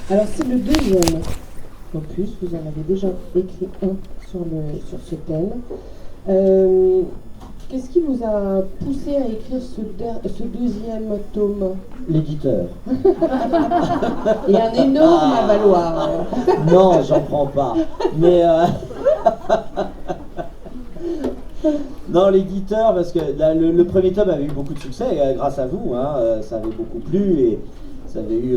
Alors c'est le deuxième opus, vous en avez déjà écrit un sur ce thème. Qu'est-ce qui vous a poussé à écrire ce deuxième tome? L'éditeur. Et un énorme avaloir. Non, j'en prends pas. Mais non, l'éditeur, parce que le premier tome avait eu beaucoup de succès, grâce à vous, hein, ça avait beaucoup plu et ça avait eu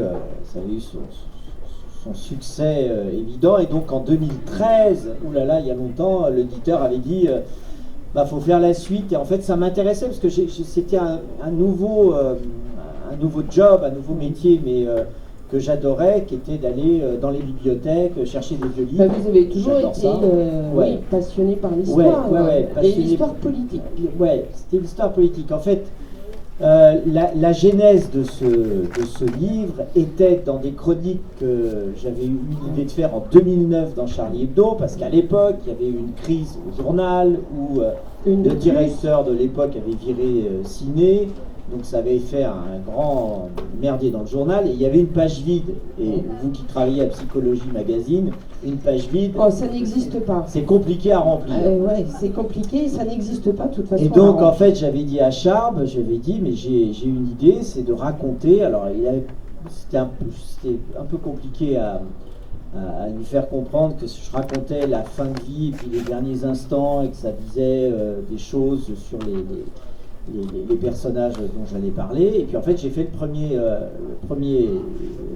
son succès évident. Et donc en 2013, oulala, il y a longtemps, l'éditeur avait dit faut faire la suite. Et en fait, ça m'intéressait parce que c'était un nouveau job, un nouveau métier, mais que j'adorais, qui était d'aller dans les bibliothèques, chercher des vieux livres. Vous avez toujours été oui, passionné par l'histoire, et l'histoire politique. Ouais, c'était l'histoire politique. En fait, la genèse de ce livre était dans des chroniques que j'avais eu l'idée de faire en 2009 dans Charlie Hebdo, parce qu'à l'époque, il y avait eu une crise au journal où le directeur de l'époque avait viré Ciné. Donc ça avait fait un grand merdier dans le journal, et il y avait une page vide. Et vous qui travaillez à Psychologie Magazine, une page vide... Oh, ça n'existe pas. C'est compliqué à remplir. Ouais, c'est compliqué, ça n'existe pas de toute façon. Et donc en fait, j'avais dit à Charb, j'avais dit, mais j'ai une idée, c'est de raconter... Alors c'était un peu compliqué à lui faire comprendre que je racontais la fin de vie et puis les derniers instants, et que ça disait des choses sur les personnages dont j'allais parler. Et puis en fait, j'ai fait le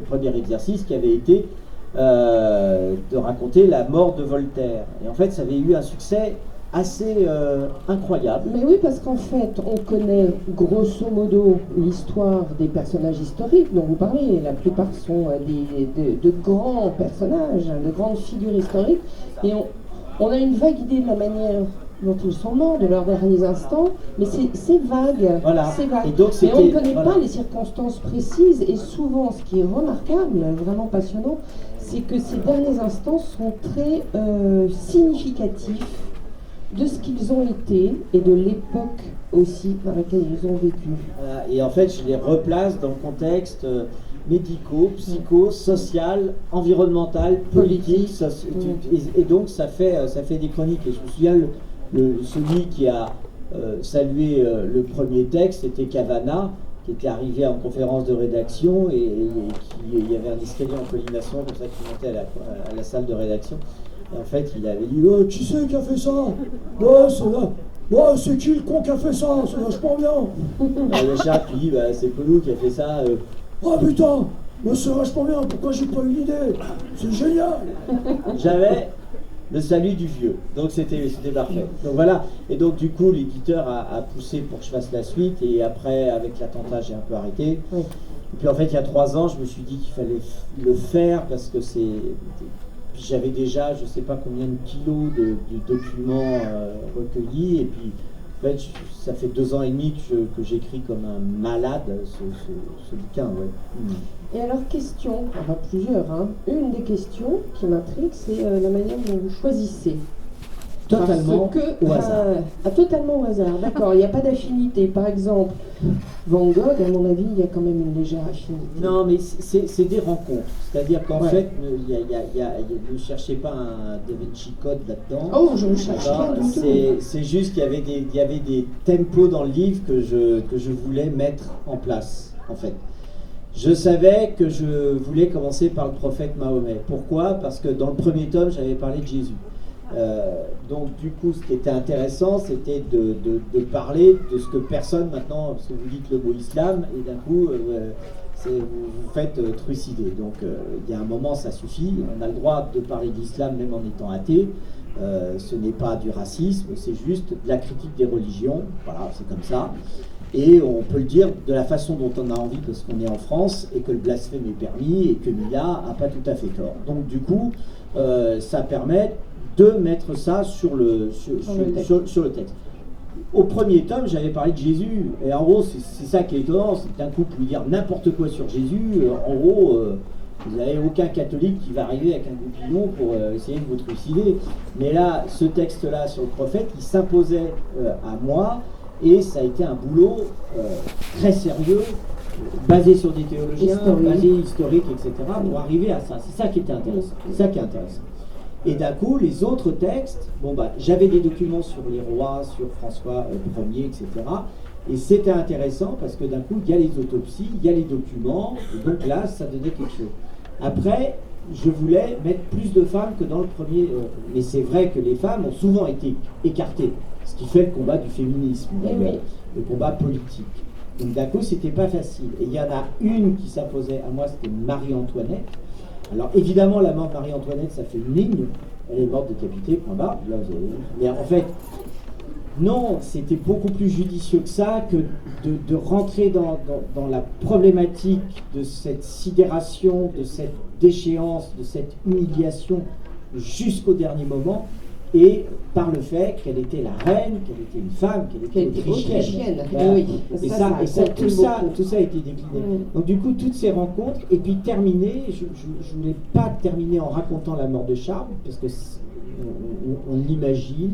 premier exercice qui avait été de raconter la mort de Voltaire. Et en fait, ça avait eu un succès assez incroyable. Mais oui, parce qu'en fait, on connaît grosso modo l'histoire des personnages historiques dont vous parlez. La plupart sont de grands personnages, de grandes figures historiques. Et on a une vague idée de la manière dont ils sont morts, de leurs derniers instants, mais c'est vague. Voilà. C'est vague. Et donc, mais on ne connaît pas les circonstances précises, et souvent, ce qui est remarquable, vraiment passionnant, c'est que ces derniers instants sont très significatifs de ce qu'ils ont été et de l'époque aussi dans laquelle ils ont vécu. Voilà. Et en fait, je les replace dans le contexte médico, psycho, social, environnemental, politique. Et donc, ça fait des chroniques. Et je me souviens, celui qui a salué le premier texte, c'était Cavana, qui était arrivé en conférence de rédaction, et il y avait un escalier en collimation comme ça qui montait à la salle de rédaction. Et en fait, il avait dit qui c'est qui a fait ça? C'est qui le con qui a fait ça? C'est vachement bien. Le chat, puis dit c'est Pelou qui a fait ça. Oh putain, c'est vachement bien, pourquoi j'ai pas eu l'idée? C'est génial. J'avais le salut du vieux, donc c'était parfait. Donc voilà, et donc du coup l'éditeur a poussé pour que je fasse la suite, et après avec l'attentat j'ai un peu arrêté. Oui. Et puis en fait il y a 3 ans je me suis dit qu'il fallait le faire parce que j'avais déjà je sais pas combien de kilos de documents recueillis, et puis en fait ça fait 2 ans et demi que j'écris comme un malade ce bouquin. Ouais. Et alors, question, enfin plusieurs, hein. Une des questions qui m'intrigue, c'est la manière dont vous choisissez. Totalement au hasard. Totalement au hasard, d'accord. Il n'y a pas d'affinité. Par exemple, Van Gogh, à mon avis, il y a quand même une légère affinité. Non, mais c'est des rencontres. C'est-à-dire qu'en fait, ne cherchez pas un Da Vinci Code là-dedans. Oh, je ne cherche pas du tout. C'est juste qu'il y avait des tempos dans le livre que je voulais mettre en place, en fait. Je savais que je voulais commencer par le prophète Mahomet. Pourquoi? Parce que dans le premier tome, j'avais parlé de Jésus. Donc du coup, ce qui était intéressant, c'était de parler de ce que personne maintenant, parce que vous dites le mot islam, et d'un coup, vous faites trucider. Donc il y a un moment, ça suffit. On a le droit de parler d'islam même en étant athée. Ce n'est pas du racisme, c'est juste de la critique des religions. Voilà, c'est comme ça. Et on peut le dire de la façon dont on a envie, parce qu'on est en France et que le blasphème est permis et que Mila n'a pas tout à fait tort. Donc du coup, ça permet de mettre ça sur le texte. Au premier tome, j'avais parlé de Jésus, et en gros, c'est ça qui est étonnant, c'est que d'un coup, vous pouvez dire n'importe quoi sur Jésus, en gros, vous n'avez aucun catholique qui va arriver avec un goupillon pour essayer de vous trucider. Mais là, ce texte-là sur le prophète, il s'imposait à moi, et ça a été un boulot très sérieux, basé sur des théologiens, Historique. basé historique, etc., pour arriver à ça. C'est ça qui était intéressant. C'est ça qui est intéressant. Et d'un coup, les autres textes, bon bah, j'avais des documents sur les rois, sur François Ier, etc. Et c'était intéressant parce que d'un coup, il y a les autopsies, il y a les documents, et donc là, ça donnait quelque chose. Après, je voulais mettre plus de femmes que dans le premier, mais c'est vrai que les femmes ont souvent été écartées, ce qui fait le combat du féminisme, Oui. le combat politique. Donc d'un coup, c'était pas facile. Et il y en a une qui s'imposait à moi, c'était Marie-Antoinette. Alors évidemment, la mort de Marie-Antoinette, ça fait une ligne. Elle est morte décapitée, point barre. Là, vous avez... Mais en fait, non, c'était beaucoup plus judicieux que ça, que de rentrer dans la problématique de cette sidération, de cette déchéance, de cette humiliation jusqu'au dernier moment, et par le fait qu'elle était la reine, qu'elle était une femme, qu'elle était autrichienne. Voilà. Oui. Et tout ça a été décliné. Mm. Donc du coup, toutes ces rencontres, et puis terminer, je ne voulais pas terminer en racontant la mort de Charles, parce que on l'imagine,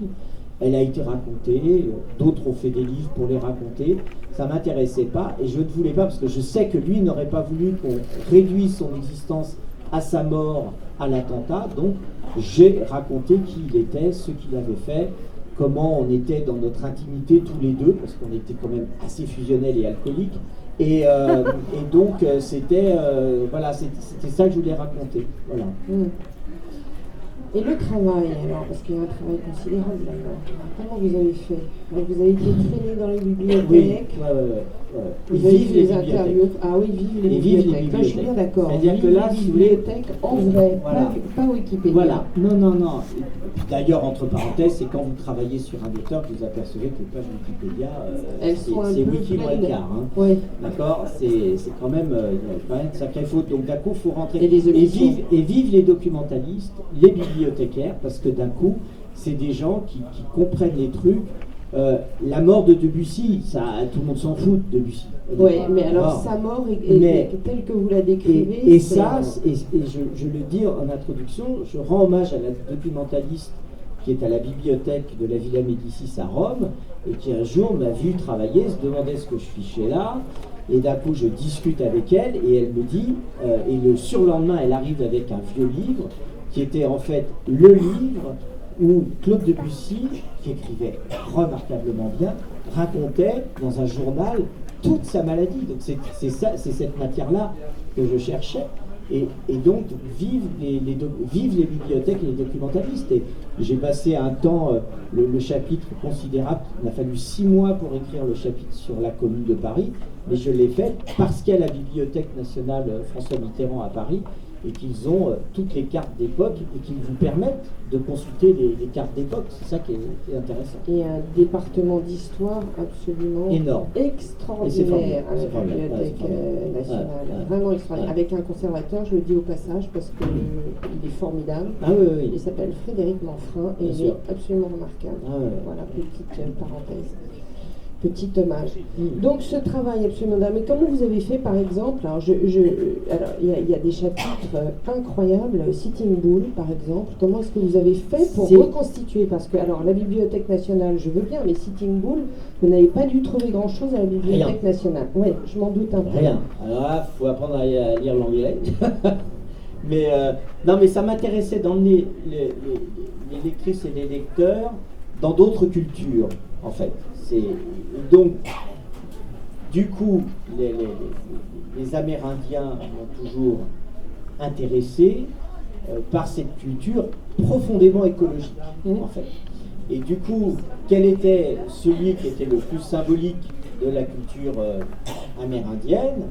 elle a été racontée, d'autres ont fait des livres pour les raconter, ça ne m'intéressait pas, et je ne voulais pas, parce que je sais que lui n'aurait pas voulu qu'on réduise son existence à sa mort, à l'attentat, donc j'ai raconté qui il était, ce qu'il avait fait, comment on était dans notre intimité tous les deux, parce qu'on était quand même assez fusionnels et alcooliques, et donc c'était voilà, c'était ça que je voulais raconter. Voilà. Mm. Et le travail, alors, parce qu'il y a un travail considérable là-dedans. Comment vous avez fait? Vous avez été traîné dans les bibliothèques. Oui. Vous avez fait des interviews. Ah oui, vive les bibliothèques. Là, je suis bien d'accord. C'est-à-dire que là, les si vous voulez, bibliothèques en vrai, voilà. pas Wikipédia. Voilà, non. D'ailleurs, entre parenthèses, c'est quand vous travaillez sur un auteur que vous apercevez que les pages Wikipédia, c'est Wiki moins le quart. Hein. Oui. D'accord, c'est quand même une sacrée faute. Donc d'un coup, il faut rentrer. Et Vive les documentalistes, les bibliothécaires, parce que d'un coup, c'est des gens qui comprennent les trucs. La mort de Debussy, ça, tout le monde s'en fout de Debussy. Oui, mais alors sa mort est telle que vous la décrivez. Et ça, je le dis en introduction, je rends hommage à la documentaliste qui est à la bibliothèque de la Villa Médicis à Rome, et qui un jour m'a vu travailler, se demandait ce que je fichais là, et d'un coup je discute avec elle, et elle me dit, et le surlendemain elle arrive avec un vieux livre, qui était en fait le livre où Claude Debussy, qui écrivait remarquablement bien, racontait dans un journal toute sa maladie. Donc c'est cette matière-là que je cherchais. Et donc, vive les bibliothèques et les documentalistes. Et j'ai passé un temps, le chapitre considérable, il m'a fallu 6 mois pour écrire le chapitre sur la Commune de Paris, mais je l'ai fait parce qu'il y a la Bibliothèque nationale François Mitterrand à Paris, et qu'ils ont toutes les cartes d'époque et qu'ils vous permettent de consulter les cartes d'époque. C'est ça qui est intéressant. Et un département d'histoire absolument énorme, extraordinaire à la Bibliothèque nationale. Vraiment extraordinaire. Avec un conservateur, je le dis au passage, parce qu'il est formidable. Ah, oui. Il s'appelle Frédéric Manfrin et il est absolument remarquable. Ah, oui. Voilà, petite parenthèse. Petit hommage. Donc ce travail absolument dingue. Mais comment vous avez fait, par exemple, alors il y a des chapitres incroyables, Sitting Bull, par exemple. Comment est-ce que vous avez fait pour reconstituer? Parce que, alors, la Bibliothèque nationale, je veux bien, mais Sitting Bull, vous n'avez pas dû trouver grand-chose à la Bibliothèque nationale. Oui, je m'en doute un peu. Rien. Alors là, il faut apprendre à lire l'anglais. Mais non, mais ça m'intéressait d'emmener les lectrices et les lecteurs dans d'autres cultures, en fait. Donc, du coup, les Amérindiens m'ont toujours intéressé par cette culture profondément écologique, en fait. Et du coup, quel était celui qui était le plus symbolique de la culture amérindienne,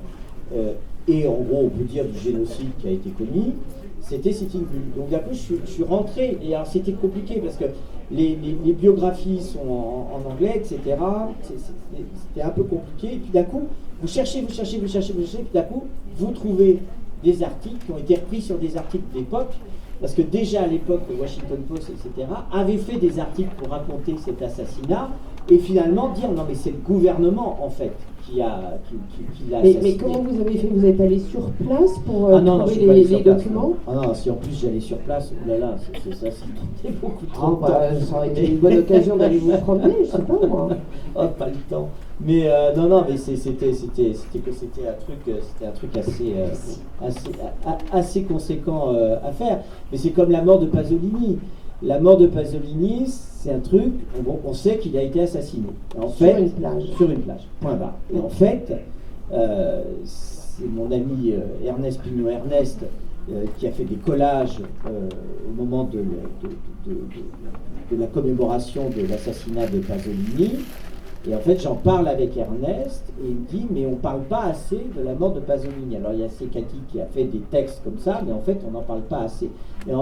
et en gros, on peut dire du génocide qui a été commis, c'était Sitting Bull. Donc d'un coup, je suis rentré, et alors c'était compliqué parce que les biographies sont en anglais, etc. C'était un peu compliqué. Et puis d'un coup, vous cherchez, puis d'un coup, vous trouvez des articles qui ont été repris sur des articles d'époque, parce que déjà à l'époque, le Washington Post, etc., avait fait des articles pour raconter cet assassinat, et finalement dire non mais c'est le gouvernement en fait qui l'a assassiné. Mais comment vous avez fait? Vous êtes allé sur place pour non, trouver je suis pas allé les sur place. documents? Ah non, si en plus j'allais sur place, oulala, ça prenait beaucoup trop de temps. Ça aurait été une bonne occasion d'aller vous promener, je sais pas moi. Oh, pas le temps. Mais non, mais c'était un truc assez conséquent à faire. Mais c'est comme la mort de Pasolini. La mort de Pasolini, c'est un truc, on sait qu'il a été assassiné. En fait, sur une plage. Point barre. Et en fait, c'est mon ami Ernest Pignon-Ernest qui a fait des collages au moment de la commémoration de l'assassinat de Pasolini. Et en fait, j'en parle avec Ernest et il me dit mais on ne parle pas assez de la mort de Pasolini. Alors il y a Cecati qui a fait des textes comme ça, mais en fait on n'en parle pas assez. Et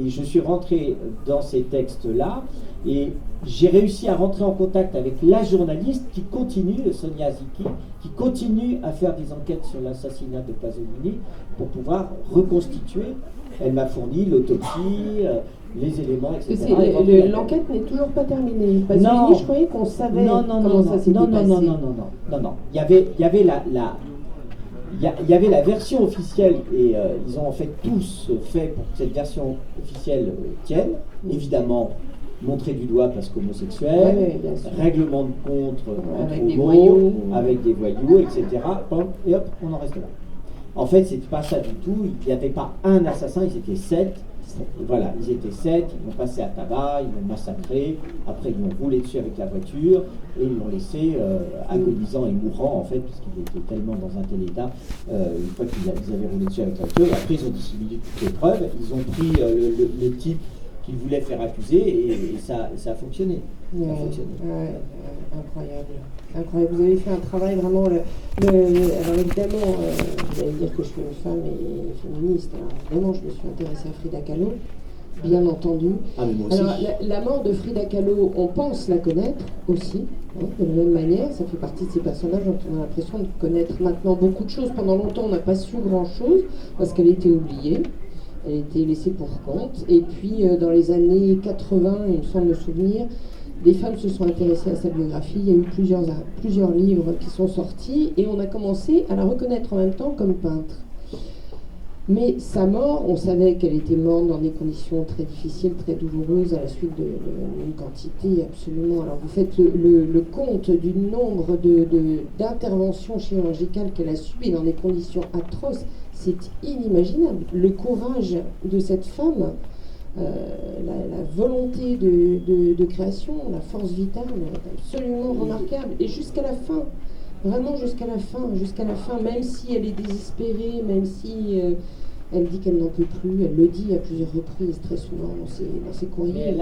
je suis rentré dans ces textes-là et j'ai réussi à rentrer en contact avec la journaliste qui continue, Sonia Zicki, qui continue à faire des enquêtes sur l'assassinat de Pasolini pour pouvoir reconstituer. Elle m'a fourni l'autopsie, les éléments, etc. L'enquête n'est toujours pas terminée. Pasolini, je croyais qu'on savait comment ça s'était passé. Non. Il y avait la version officielle et ils ont en fait tous fait pour que cette version officielle tienne. Évidemment, montré du doigt parce qu'homosexuel, règlement de compte avec des voyous, etc. Et hop, on en reste là. En fait, c'est pas ça du tout. Il n'y avait pas un assassin, ils étaient 7. Voilà, ils étaient 7, ils l'ont passé à tabac, ils l'ont massacré, après ils l'ont roulé dessus avec la voiture et ils l'ont laissé agonisant et mourant en fait, puisqu'il était tellement dans un tel état, une fois qu'ils avaient roulé dessus avec la voiture, et après ils ont dissimulé toutes les preuves, ils ont pris le type qu'ils voulaient faire accuser et ça a fonctionné. Incroyable. Incroyable. Vous avez fait un travail vraiment. Alors évidemment, vous allez dire que je suis une femme et féministe. Alors évidemment, je me suis intéressée à Frida Kahlo, bien entendu. Ah, mais moi aussi. Alors la mort de Frida Kahlo, on pense la connaître aussi, de la même manière. Ça fait partie de ces personnages dont on a l'impression de connaître maintenant beaucoup de choses. Pendant longtemps, on n'a pas su grand-chose parce qu'elle était oubliée. Elle était laissée pour compte. Et puis, dans les années 80, il me semble me souvenir, des femmes se sont intéressées à sa biographie. Il y a eu plusieurs livres qui sont sortis et on a commencé à la reconnaître en même temps comme peintre. Mais sa mort, on savait qu'elle était morte dans des conditions très difficiles, très douloureuses, à la suite d'une quantité absolument... Alors vous faites le compte du nombre d'interventions chirurgicales qu'elle a subies dans des conditions atroces. C'est inimaginable. Le courage de cette femme, la volonté de création, la force vitale, absolument remarquable. Et jusqu'à la fin, vraiment jusqu'à la fin, même si elle est désespérée, même si elle dit qu'elle n'en peut plus, elle le dit à plusieurs reprises, très souvent dans ses courriers. Mais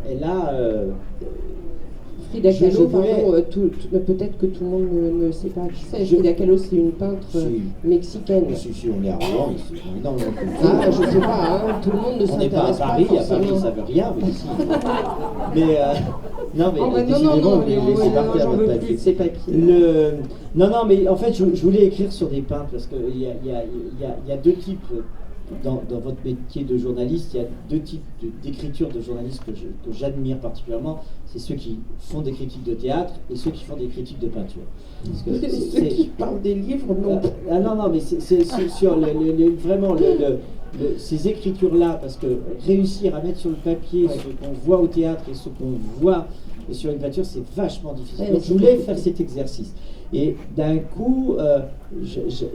elle a Frida Kahlo, peut-être que tout le monde ne sait pas qui c'est. Frida Kahlo, c'est une peintre mexicaine. Si, on est à Rouen, non, je sais pas, tout le monde ne s'intéresse pas. On n'est pas à Paris, à Paris ça veut rien, mais ici. Non, j'en veux plus de ces papiers. Non, mais en fait, je voulais écrire sur des peintres, parce qu'il y a deux types. Dans votre métier de journaliste, il y a deux types d'écriture de journalistes que j'admire particulièrement. C'est ceux qui font des critiques de théâtre et ceux qui font des critiques de peinture. Parce que ceux qui parlent des livres, non. Non, mais c'est sur vraiment ces écritures-là, parce que réussir à mettre sur le papier ce qu'on voit au théâtre et ce qu'on voit sur une peinture, c'est vachement difficile. Donc je voulais faire cet exercice. Et d'un coup,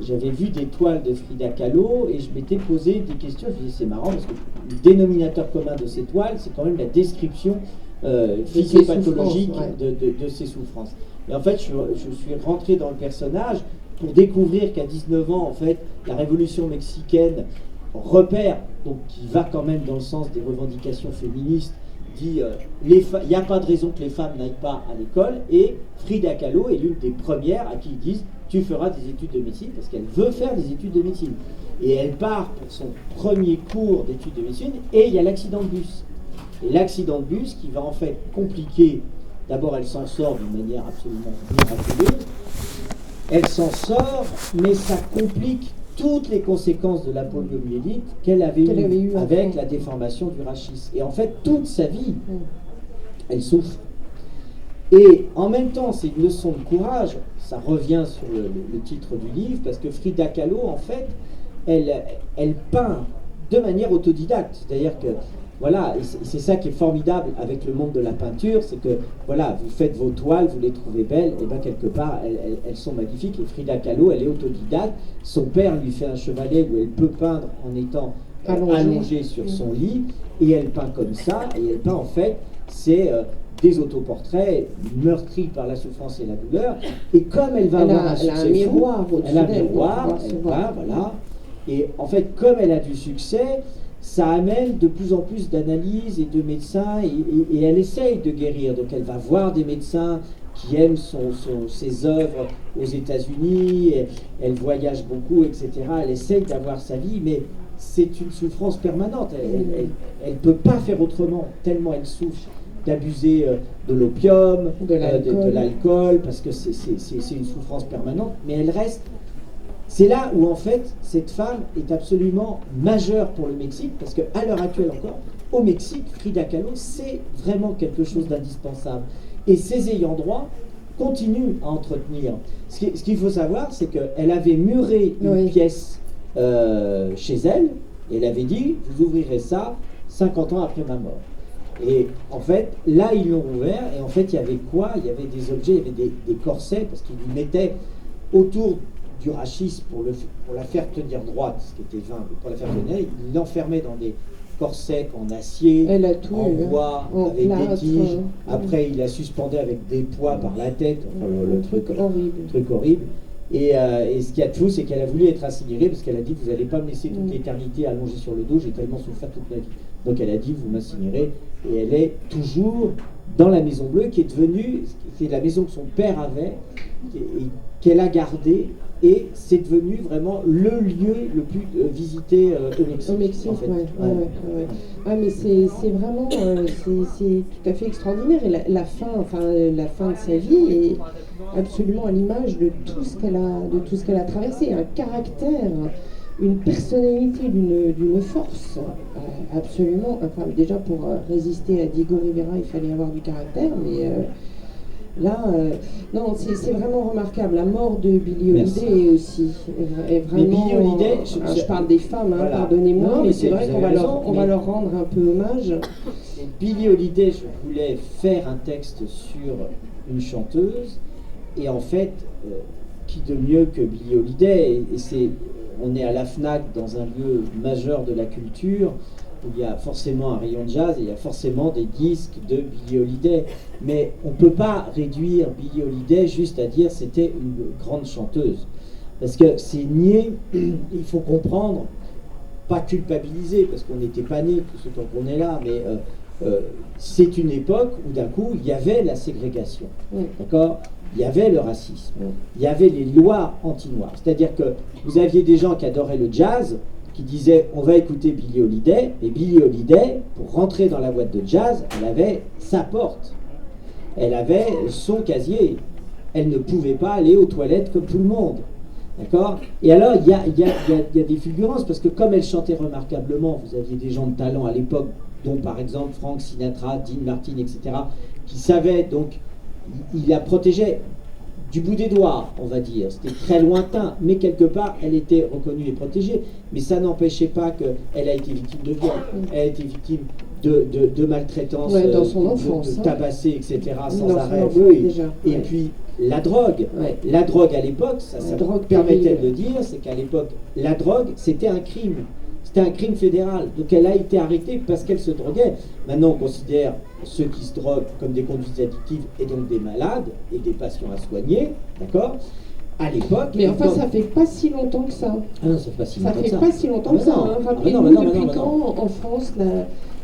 j'avais vu des toiles de Frida Kahlo et je m'étais posé des questions. Je me disais, c'est marrant parce que le dénominateur commun de ces toiles, c'est quand même la description physiopathologique de ses souffrances. Et en fait, je suis rentré dans le personnage pour découvrir qu'à 19 ans, en fait, la révolution mexicaine repère, donc qui va quand même dans le sens des revendications féministes, dit il n'y a pas de raison que les femmes n'aillent pas à l'école, et Frida Kahlo est l'une des premières à qui ils disent tu feras des études de médecine, parce qu'elle veut faire des études de médecine. Et elle part pour son premier cours d'études de médecine, et il y a l'accident de bus. Et l'accident de bus qui va en fait compliquer, d'abord elle s'en sort d'une manière absolument miraculeuse, elle s'en sort, mais ça complique toutes les conséquences de la poliomyélite qu'elle avait eu avec la déformation du rachis. Et en fait, toute sa vie, elle souffre. Et en même temps, c'est une leçon de courage, ça revient sur le titre du livre, parce que Frida Kahlo, en fait, elle peint de manière autodidacte. C'est-à-dire que, voilà, et c'est ça qui est formidable avec le monde de la peinture, c'est que, voilà, vous faites vos toiles, vous les trouvez belles, et bien quelque part, elles sont magnifiques. Et Frida Kahlo, elle est autodidacte. Son père lui fait un chevalet où elle peut peindre en étant allongée sur son lit, et elle peint comme ça, et elle peint en fait, c'est des autoportraits meurtris par la souffrance et la douleur, et comme elle va avoir un succès miroir fou, elle a un miroir, elle peint, voilà, et en fait, comme elle a du succès, ça amène de plus en plus d'analyses et de médecins, et elle essaye de guérir, donc elle va voir des médecins qui aiment ses œuvres aux États-Unis, elle voyage beaucoup, etc., elle essaye d'avoir sa vie, mais c'est une souffrance permanente. Elle ne peut pas faire autrement, tellement elle souffre d'abuser de l'opium, de l'alcool, parce que c'est une souffrance permanente, mais elle reste. C'est là où, en fait, cette femme est absolument majeure pour le Mexique, parce qu'à l'heure actuelle encore, au Mexique, Frida Kahlo, c'est vraiment quelque chose d'indispensable. Et ses ayants droit continuent à entretenir. Ce qu'il faut savoir, c'est qu'elle avait muré une pièce chez elle, et elle avait dit, vous ouvrirez ça 50 ans après ma mort. Et en fait, là, ils l'ont ouvert, et en fait, il y avait quoi? Il y avait des objets, il y avait des corsets, parce qu'ils lui mettaient autour du rachis pour la faire tenir droite, ce qui était vain, pour la faire tenir, ils l'enfermaient dans des corsets en acier, en bois, avec des tiges. Après, il la suspendait avec des poids par la tête, enfin, le truc horrible. Et ce qu'il y a de fou, c'est qu'elle a voulu être incinérée parce qu'elle a dit, vous n'allez pas me laisser toute l'éternité allongée sur le dos, j'ai tellement souffert toute ma vie. Donc elle a dit, vous m'incinérez, et elle est toujours dans la Maison Bleue, qui est la maison que son père avait, et qu'elle a gardée, et c'est devenu vraiment le lieu le plus visité au Mexique. Au Mexique, en fait. Ouais, mais c'est vraiment, c'est tout à fait extraordinaire. Et la fin de sa vie est absolument à l'image de tout ce qu'elle a traversé. Un caractère, une personnalité d'une force absolument. Enfin, déjà pour résister à Diego Rivera, il fallait avoir du caractère, mais là, non, c'est vraiment remarquable. La mort de Billie Holiday aussi est vraiment. Mais Billie Holiday, je parle des femmes, voilà. Pardonnez-moi, mais c'est vrai qu'on va leur rendre un peu hommage. Et Billie Holiday, je voulais faire un texte sur une chanteuse, et en fait, qui de mieux que Billie Holiday, on est à la FNAC dans un lieu majeur de la culture, où il y a forcément un rayon de jazz et il y a forcément des disques de Billie Holiday. Mais on ne peut pas réduire Billie Holiday juste à dire c'était une grande chanteuse. Parce que c'est nier, il faut comprendre, pas culpabiliser, parce qu'on n'était pas nés tout ce temps qu'on est là, mais c'est une époque où d'un coup il y avait la ségrégation. D'accord ? Il y avait le racisme, il y avait les lois anti-noirs. C'est-à-dire que vous aviez des gens qui adoraient le jazz, qui disaient on va écouter Billie Holiday, et Billie Holiday, pour rentrer dans la boîte de jazz, elle avait sa porte, elle avait son casier, elle ne pouvait pas aller aux toilettes comme tout le monde. D'accord ? Et alors, il y a des fulgurances, parce que comme elle chantait remarquablement, vous aviez des gens de talent à l'époque, dont par exemple Frank Sinatra, Dean Martin, etc., qui savaient, donc, il la protégeait du bout des doigts, on va dire. C'était très lointain, mais quelque part, elle était reconnue et protégée. Mais ça n'empêchait pas qu'elle a été victime de viol, elle a été victime de maltraitance, dans son enfance, de tabasser, etc., sans dans arrêt. Et puis, la drogue. La drogue à l'époque, ça permettait de le dire, c'est qu'à l'époque, la drogue, c'était un crime. C'était un crime fédéral. Donc elle a été arrêtée parce qu'elle se droguait. Maintenant, on considère ceux qui se droguent comme des conduites addictives et donc des malades et des patients à soigner. D'accord ? À l'époque. Mais enfin, ça fait pas si longtemps que ça. Ah non, ça fait pas si longtemps que ça. Ça fait pas si longtemps que ça. Rappelez-vous, depuis quand en France,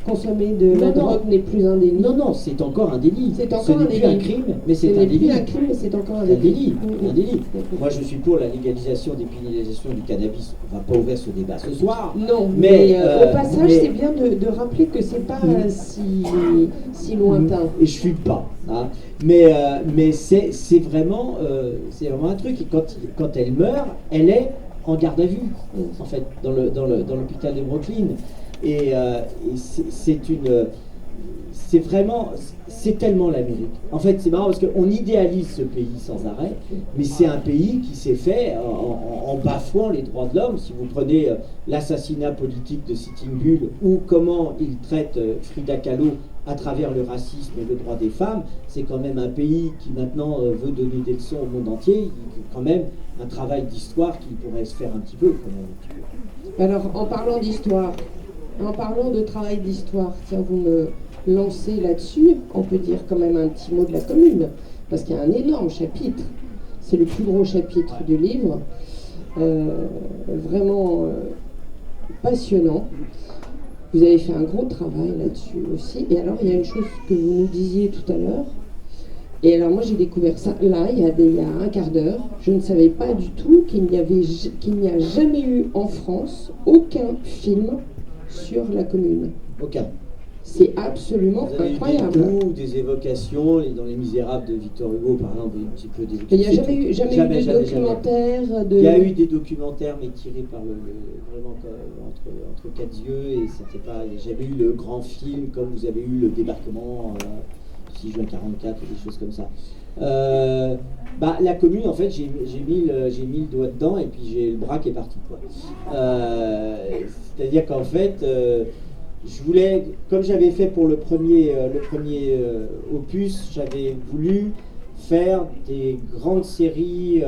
consommer de la drogue n'est plus un délit? Non, c'est encore un délit. C'est encore un délit. Ce n'est plus un crime, mais c'est un délit. Ce n'est plus un crime, mais c'est encore un délit. Un délit. Moi, je suis pour la légalisation, dépénalisation du cannabis. On ne va pas ouvrir ce débat ce soir. Non, mais au passage, c'est bien de rappeler que c'est pas si lointain. Et je fume pas. Hein. Mais c'est vraiment un truc. Et quand elle meurt, elle est en garde à vue, en fait, dans l'hôpital de Brooklyn. Et c'est vraiment, c'est tellement l'Amérique. En fait, c'est marrant parce qu'on idéalise ce pays sans arrêt, mais c'est un pays qui s'est fait en bafouant les droits de l'homme. Si vous prenez l'assassinat politique de Sitting Bull ou comment il traite Frida Kahlo à travers le racisme et le droit des femmes, c'est quand même un pays qui maintenant veut donner des leçons au monde entier. Il y a quand même un travail d'histoire qui pourrait se faire un petit peu. Alors, en parlant d'histoire, en parlant de travail d'histoire, tiens, vous me lancez là-dessus, on peut dire quand même un petit mot de la commune, parce qu'il y a un énorme chapitre. C'est le plus gros chapitre du livre. Vraiment passionnant. Vous avez fait un gros travail là-dessus aussi. Et alors, il y a une chose que vous nous disiez tout à l'heure. Et alors, moi, j'ai découvert ça là, il y a un quart d'heure. Je ne savais pas du tout qu'il n'y a jamais eu en France aucun film sur la commune. Aucun. C'est absolument incroyable. Vous avez eu des évocations, dans Les Misérables de Victor Hugo, par exemple, un petit peu des... Il n'y a jamais eu de documentaire de... Il y a eu des documentaires, mais tirés par vraiment entre quatre yeux, et c'était pas... Il n'y a jamais eu le grand film, comme vous avez eu le débarquement 6 juin 44, ou des choses comme ça. La commune, en fait, j'ai mis le doigt dedans, et puis j'ai le bras qui est parti, quoi. C'est-à-dire qu'en fait... je voulais, comme j'avais fait pour le premier opus, j'avais voulu faire des grandes séries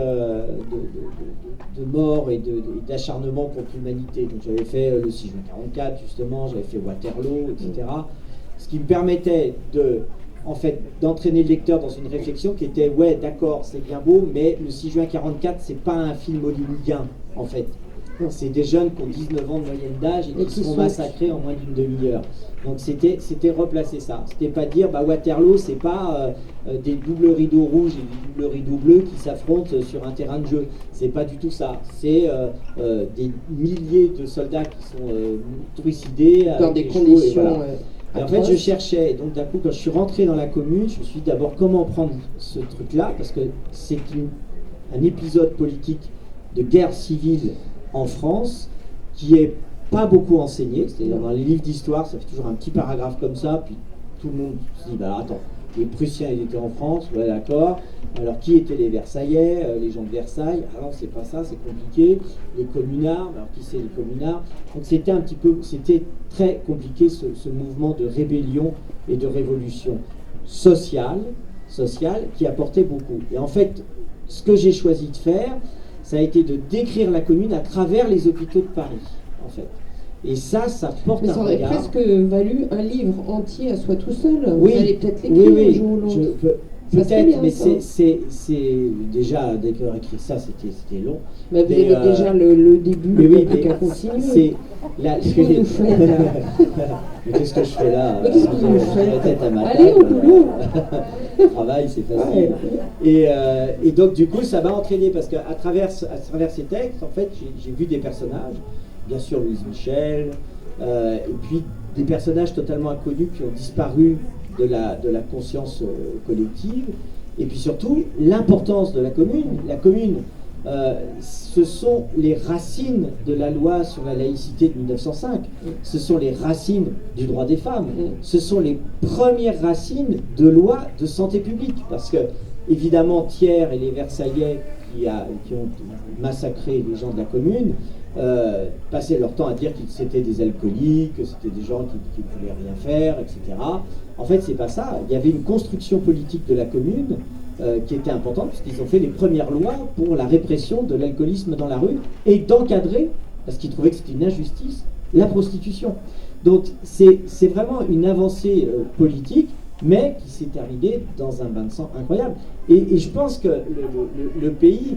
de morts et d'acharnement contre l'humanité. Donc j'avais fait le 6 juin 44, justement, j'avais fait Waterloo, etc. Ce qui me permettait d'entraîner le lecteur dans une réflexion qui était, ouais, d'accord, c'est bien beau, mais le 6 juin 44, c'est pas un film hollywoodien, en fait. C'est des jeunes qui ont 19 ans de moyenne d'âge et qui sont massacrés en moins d'une demi-heure. Donc c'était replacer ça. C'était pas dire Waterloo, c'est pas des doubles rideaux rouges et des doubles rideaux bleus qui s'affrontent sur un terrain de jeu. C'est pas du tout ça. C'est des milliers de soldats qui sont trucidés dans des conditions. Et en fait, je cherchais. Donc d'un coup, quand je suis rentré dans la commune, je me suis dit d'abord comment prendre ce truc-là, parce que c'est un épisode politique de guerre civile en France, qui est pas beaucoup enseigné, c'est-à-dire dans les livres d'histoire, ça fait toujours un petit paragraphe comme ça, puis tout le monde se dit, attends, les Prussiens, ils étaient en France, ouais, d'accord, alors qui étaient les Versaillais, les gens de Versailles, alors c'est pas ça, c'est compliqué, les communards, alors qui c'est les communards, donc c'était très compliqué ce mouvement de rébellion et de révolution sociale qui apportait beaucoup. Et en fait, ce que j'ai choisi de faire, ça a été de décrire la commune à travers les hôpitaux de Paris, en fait. Et ça porte un regard. Mais ça aurait presque valu un livre entier à soi tout seul. Vous allez peut-être l'écrire un jour ou l'autre. Peut-être, mais c'est déjà, d'écrire ça, c'était long. Mais vous avez déjà le début, mais qu'à continuer. C'est mais qu'est-ce que je fais là? Qu'est-ce que vous faites? La tête à ma Allez au boulot. Le travail, c'est facile. Et donc, du coup, ça m'a entraîné parce qu'à travers ces textes, en fait, j'ai vu des personnages, bien sûr Louise Michel, et puis des personnages totalement inconnus qui ont disparu de la conscience collective, et puis surtout l'importance de la commune. La commune, ce sont les racines de la loi sur la laïcité de 1905, ce sont les racines du droit des femmes, ce sont les premières racines de loi de santé publique, parce que évidemment Thiers et les Versaillais qui ont massacré les gens de la commune passaient leur temps à dire que c'était des alcooliques, que c'était des gens qui ne voulaient rien faire, etc. En fait, c'est pas ça. Il y avait une construction politique de la commune qui était importante, puisqu'ils ont fait les premières lois pour la répression de l'alcoolisme dans la rue et d'encadrer, parce qu'ils trouvaient que c'était une injustice, la prostitution. Donc c'est vraiment une avancée politique, mais qui s'est terminée dans un bain de sang incroyable. Et je pense que le pays,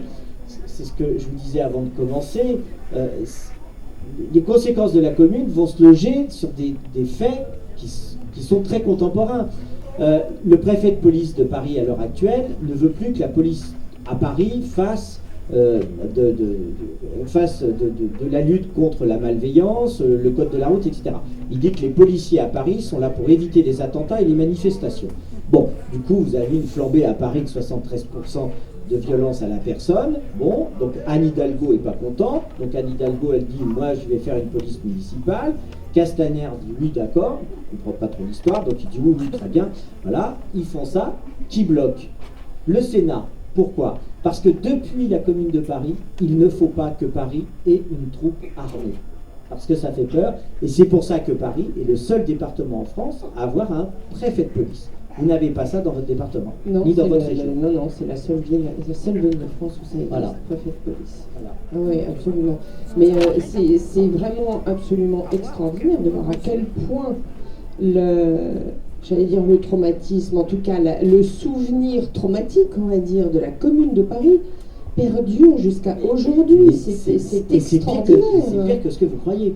c'est ce que je vous disais avant de commencer, les conséquences de la commune vont se loger sur des faits qui sont très contemporains. Le préfet de police de Paris à l'heure actuelle ne veut plus que la police à Paris fasse de la lutte contre la malveillance, le code de la route, etc. Il dit que les policiers à Paris sont là pour éviter les attentats et les manifestations. Bon, du coup, vous avez une flambée à Paris de 73% de violence à la personne. Bon, donc Anne Hidalgo est pas contente. Donc Anne Hidalgo, elle dit, moi, je vais faire une police municipale. Castaner dit, oui, d'accord. Il ne comprend pas trop l'histoire, donc il dit, oui, oui, très bien. Voilà, ils font ça. Qui bloque? Le Sénat. Pourquoi? Parce que depuis la Commune de Paris, il ne faut pas que Paris ait une troupe armée. Parce que ça fait peur, et c'est pour ça que Paris est le seul département en France à avoir un préfet de police. Vous n'avez pas ça dans votre département, non, ni dans votre région. Non, c'est la seule ville de France où ça existe, voilà. Préfet de police. Voilà. Ah oui, absolument. Mais c'est vraiment absolument extraordinaire de voir à quel point j'allais dire le traumatisme, en tout cas le souvenir traumatique, on va dire, de la Commune de Paris perdure jusqu'à aujourd'hui. C'est extraordinaire. C'est pire que ce que vous croyez.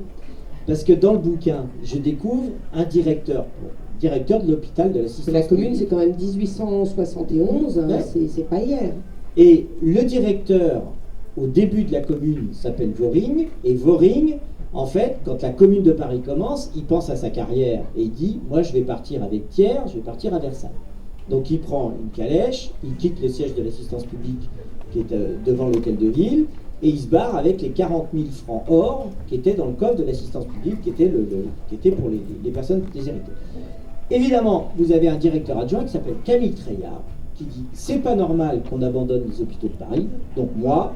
Parce que dans le bouquin, je découvre un directeur de l'hôpital de l'assistance. La commune, c'est quand même 1871, ouais. C'est pas hier. Et le directeur, au début de la commune, s'appelle Voring, et Voring, en fait, quand la Commune de Paris commence, il pense à sa carrière, et il dit, moi je vais partir avec Thiers, je vais partir à Versailles. Donc il prend une calèche, il quitte le siège de l'assistance publique, qui est devant l'hôtel de ville, et il se barre avec les 40 000 francs or qui étaient dans le coffre de l'assistance publique, qui était pour les personnes déshéritées. Évidemment, vous avez un directeur adjoint qui s'appelle Camille Treillard, qui dit « c'est pas normal qu'on abandonne les hôpitaux de Paris, donc moi,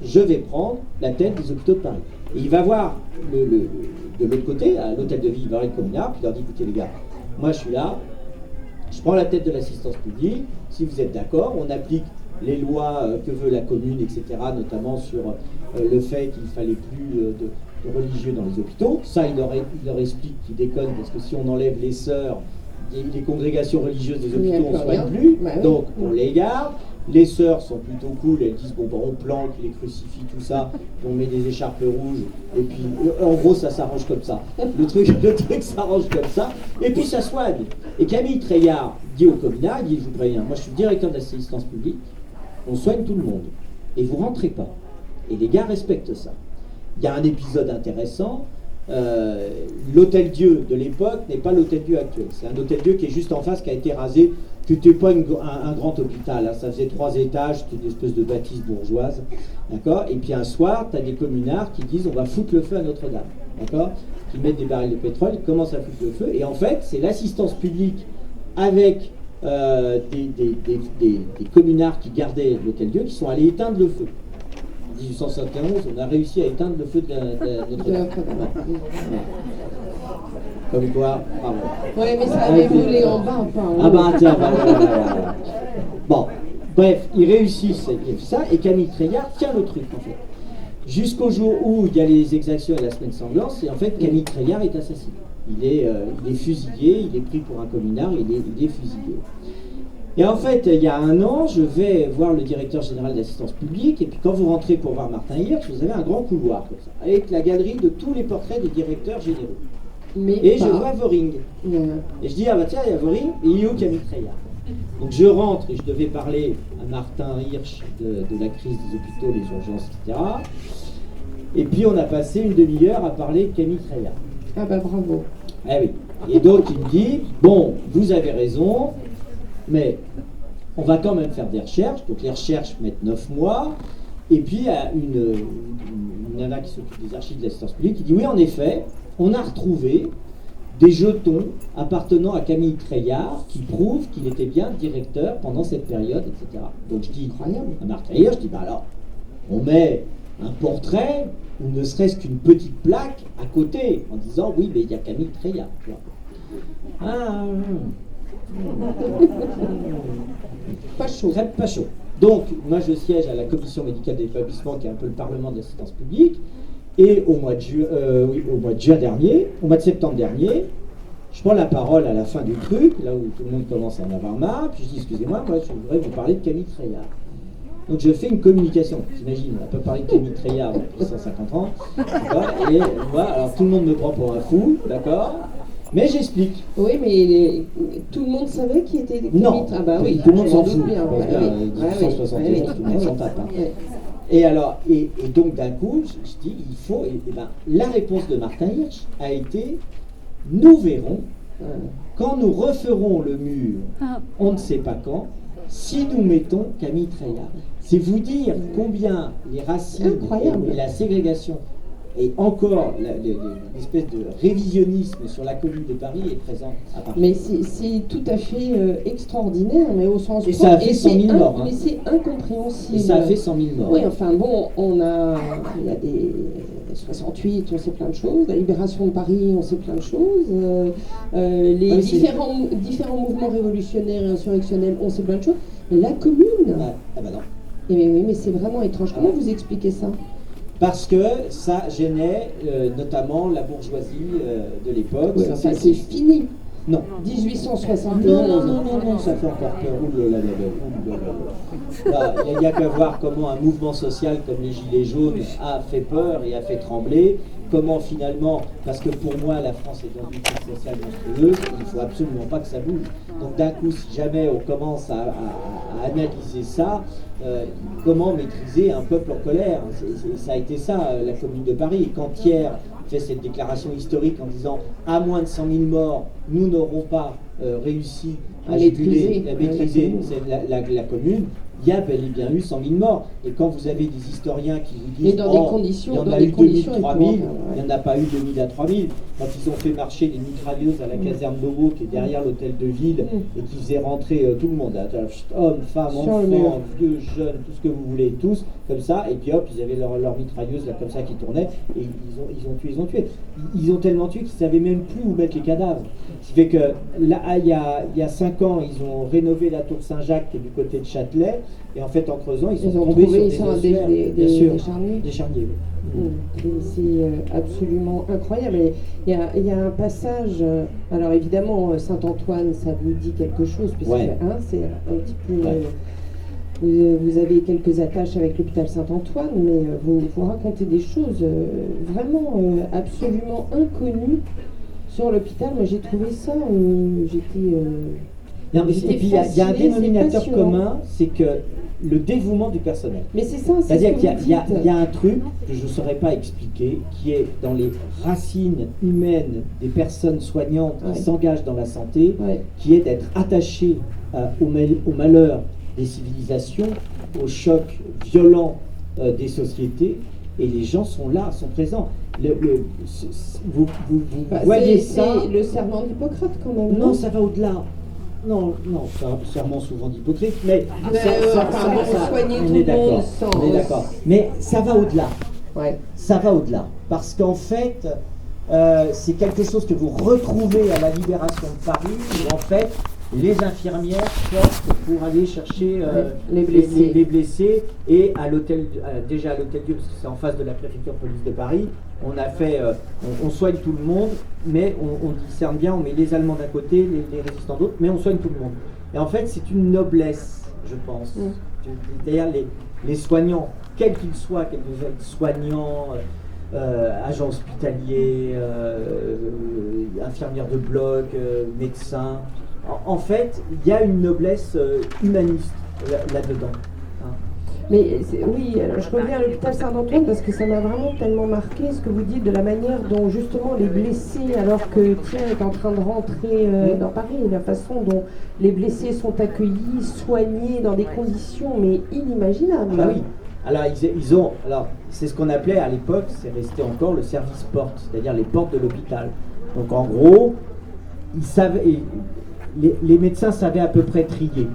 je vais prendre la tête des hôpitaux de Paris ». Et il va voir de l'autre côté, à l'hôtel de ville, il va voir les communards, puis il leur dit « écoutez les gars, moi je suis là, je prends la tête de l'assistance publique, si vous êtes d'accord, on applique les lois que veut la commune, etc., notamment sur le fait qu'il ne fallait plus de religieux dans les hôpitaux. Ça, il leur explique qu'ils déconnent, parce que si on enlève les sœurs, les congrégations religieuses des hôpitaux, on ne soigne plus, donc on les garde. Les sœurs sont plutôt cool, elles disent bon, on planque les crucifix, tout ça, on met des écharpes rouges, et puis en gros ça s'arrange comme ça. Le truc s'arrange comme ça, et puis ça soigne. Et Camille Treillard dit au communard, il dit je vous préviens, moi je suis directeur d'assistance publique, on soigne tout le monde, et vous rentrez pas. Et les gars respectent ça. Il y a un épisode intéressant. L'Hôtel Dieu de l'époque n'est pas l'Hôtel Dieu actuel. C'est un Hôtel Dieu qui est juste en face, qui a été rasé, qui n'était pas un grand hôpital. Hein. Ça faisait 3 étages, c'était une espèce de bâtisse bourgeoise. D'accord. Et puis un soir, tu as des communards qui disent on va foutre le feu à Notre-Dame. D'accord. Qui mettent des barils de pétrole, ils commencent à foutre le feu. Et en fait, c'est l'assistance publique avec des communards qui gardaient l'Hôtel Dieu qui sont allés éteindre le feu. 1871, on a réussi à éteindre le feu de Notre-Dame. Comme quoi, bravo. Ouais, mais ça avait volé en bas, pas en haut. Ah bah tiens, voilà. Bon, bref, ils réussissent ça, et Camille Treillard tient le truc, en fait. Jusqu'au jour où il y a les exactions et la semaine sanglante, et en fait, Camille Treillard est assassiné. Il est fusillé, il est pris pour un communard, il est fusillé. Et en fait, il y a un an, je vais voir le directeur général d'assistance publique, et puis quand vous rentrez pour voir Martin Hirsch, vous avez un grand couloir comme ça, avec la galerie de tous les portraits des directeurs généraux. Et je vois Voring. Et je dis, ah bah tiens, il y a Voring, et il est où Camille Treillard? Donc je rentre, et je devais parler à Martin Hirsch de la crise des hôpitaux, les urgences, etc. Et puis on a passé une demi-heure à parler de Camille Treillard. Ah bah bravo. Ah oui. Et donc il me dit, bon, vous avez raison, mais on va quand même faire des recherches. Donc les recherches mettent 9 mois. Et puis il y a une nana qui s'occupe des archives de l'assistance publique qui dit oui, en effet, on a retrouvé des jetons appartenant à Camille Treillard qui prouvent qu'il était bien directeur pendant cette période, etc. Donc je dis à Martin Hirsch, je dis bah alors, on met un portrait ou ne serait-ce qu'une petite plaque à côté en disant oui, mais il y a Camille Treillard. Pas chaud. Pas chaud. Donc, moi je siège à la commission médicale d'établissement qui est un peu le parlement de l'assistance publique, et au mois de septembre dernier, je prends la parole à la fin du truc, là où tout le monde commence à en avoir marre, puis je dis excusez-moi, moi je voudrais vous parler de Camille Treillard. Donc je fais une communication, t'imagines, on peut parler de Camille Treillard depuis 150 ans, et moi, alors tout le monde me prend pour un fou, d'accord. Mais j'explique. Oui, mais tout le monde savait qui était Camille Treillard. Ah bah oui, tout le monde s'en fout. Bien. 1871, tout le monde s'en tape. Hein. Et alors, et donc d'un coup, je dis, il faut, la réponse de Martin Hirsch a été, nous verrons, quand nous referons le mur, on ne sait pas quand, si nous mettons Camille Treilhard. C'est vous dire combien les racines et la ségrégation et encore l'espèce de révisionnisme sur la Commune de Paris est présent à Paris. Mais c'est tout à fait extraordinaire, mais au sens et ça a fait 100 000 morts. Mais c'est incompréhensible. Et ça a fait 100 000 morts. Oui, enfin bon, il y a des 68, on sait plein de choses. La libération de Paris, on sait plein de choses. Les différents mouvements révolutionnaires et insurrectionnels, on sait plein de choses. Mais la Commune. Ah bah non. Oui, mais c'est vraiment étrange. Comment vous expliquez ça? Parce que ça gênait notamment la bourgeoisie de l'époque. Oui, ça c'est fini. Non. 1871. Non, ça fait encore peur. Il n'y a qu'à voir comment un mouvement social comme les Gilets jaunes a fait peur et a fait trembler. Comment finalement, parce que pour moi la France est dans une crise sociale monstrueuse, il ne faut absolument pas que ça bouge. Donc d'un coup, si jamais on commence à analyser ça, comment maîtriser un peuple en colère? Ça a été ça, la Commune de Paris. Et quand Thiers fait cette déclaration historique en disant à moins de 100 000 morts, nous n'aurons pas réussi à maîtriser la Commune, il y a bel et bien eu 100 000 morts. Et quand vous avez des historiens qui vous disent il y en a eu 2000, 3000, il n'y en a pas eu 2000 à 3000. Quand ils ont fait marcher les mitrailleuses à la caserne Beauvau qui est derrière l'hôtel de ville et qui faisaient rentrer tout le monde, hommes, femmes, enfants, vieux, jeunes, tout ce que vous voulez, tous, comme ça, et puis hop, ils avaient leur mitrailleuse là comme ça qui tournait, et ils ont tué. Ils ont tellement tué qu'ils ne savaient même plus où mettre les cadavres. Ce qui fait que là, il y a 5 ans, ils ont rénové la tour Saint-Jacques qui est du côté de Châtelet, et en fait en creusant, ils sont tombés sur des charniers. Des charniers, oui. C'est absolument incroyable. Il y a un passage, alors évidemment Saint-Antoine, ça vous dit quelque chose, puisque c'est un petit peu... Vous avez quelques attaches avec l'hôpital Saint-Antoine, mais vous racontez des choses vraiment absolument inconnues sur l'hôpital. Moi j'ai trouvé ça, et puis il y a un dénominateur commun, c'est que le dévouement du personnel. Mais c'est ça, c'est-à-dire qu'il y a un truc que je ne saurais pas expliquer, qui est dans les racines humaines des personnes soignantes qui s'engagent dans la santé, qui est d'être attaché au malheur des civilisations, au choc violent des sociétés, et les gens sont là, sont présents. Vous voyez ça. C'est le serment d'Hippocrate quand même. Non, ça va au-delà. Non, c'est un serment souvent d'hypocrite, mais on est d'accord. Mais ça va au-delà. Ça va au-delà. Parce qu'en fait, c'est quelque chose que vous retrouvez à la libération de Paris, où en fait, les infirmières sortent pour aller chercher les blessés, et à l'hôtel, déjà à l'hôtel Dieu, parce que c'est en face de la préfecture de police de Paris, on soigne tout le monde, mais on discerne bien, on met les Allemands d'un côté, les résistants d'autre, mais on soigne tout le monde. Et en fait, c'est une noblesse, je pense. D'ailleurs, les soignants, quels qu'ils soient, soignants, agents hospitaliers, infirmières de bloc, médecins, en fait, il y a une noblesse humaniste là-dedans. Mais oui, alors je reviens à l'hôpital Saint-Antoine parce que ça m'a vraiment tellement marqué ce que vous dites de la manière dont justement les blessés, alors que Thiers est en train de rentrer dans Paris, la façon dont les blessés sont accueillis, soignés dans des conditions mais inimaginables. Ah oui. Alors c'est ce qu'on appelait à l'époque, c'est resté encore le service porte, c'est-à-dire les portes de l'hôpital. Donc en gros, les médecins savaient à peu près trier.